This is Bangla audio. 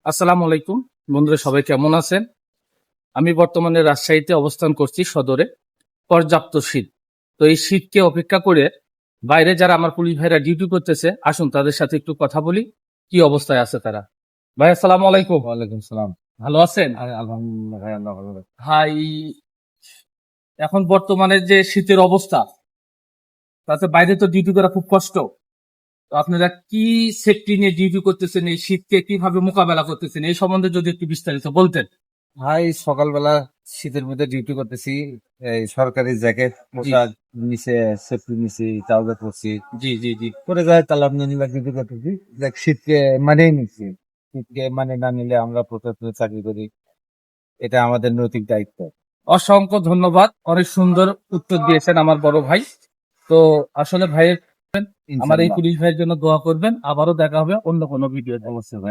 আসসালামু আলাইকুম বন্ধুরা, সবাই কেমন আছেন? আমি বর্তমানে রাজশাহীতে অবস্থান করছি, সদরে। পর্যাপ্ত শীত। তো এই শীতকে অপেক্ষা করে বাইরে যারা আমার পুলিশ ভাইরা ডিউটি করতেছে, আসুন তাদের সাথে একটু কথা বলি, কি অবস্থায় আছে তারা। ভাই আসসালামু আলাইকুম। ওয়ালাইকুম সালাম। ভালো আছেন? আলহামদুলিল্লাহ ভাই, আল্লাহ ভালো রাখে। ভাই, এখন বর্তমানে যে শীতের অবস্থা, তাতে বাইরে তো ডিউটি করা খুব কষ্ট। তো আপনারা কি সেফটি নিয়ে ডিউটি করতেছেন, এই শীতকে কিভাবে মোকাবেলা করতেছেন, এই সম্বন্ধে যদি একটু বিস্তারিত বলতেন। ভাই সকালবেলা শীতের মধ্যে ডিউটি করতেছি, এই সরকারি জ্যাকেট পোশাক নিচে, সেফটি নিচে, ট্রাউজার পরছি, জি জি জি। করে যায় তাহলে আলহামদুলিল্লাহ ডিউটি করতেছি। দেখ শীতকে মানিয়ে নিচ্ছি, শীতকে মানে না নিলে আমরা প্রতিদিন চাকরি করি, এটা আমাদের নৈতিক দায়িত্ব। অসংখ্য ধন্যবাদ, অনেক সুন্দর উত্তর দিয়েছেন আমার বড় ভাই। তো আসলে ভাইয়ের, আমার এই ইনশাল্লাহ পুলিশ ভাইয়ের জন্য দোয়া করবেন। আবারও দেখা হবে অন্য কোনো ভিডিও। অবশ্যই ভাই।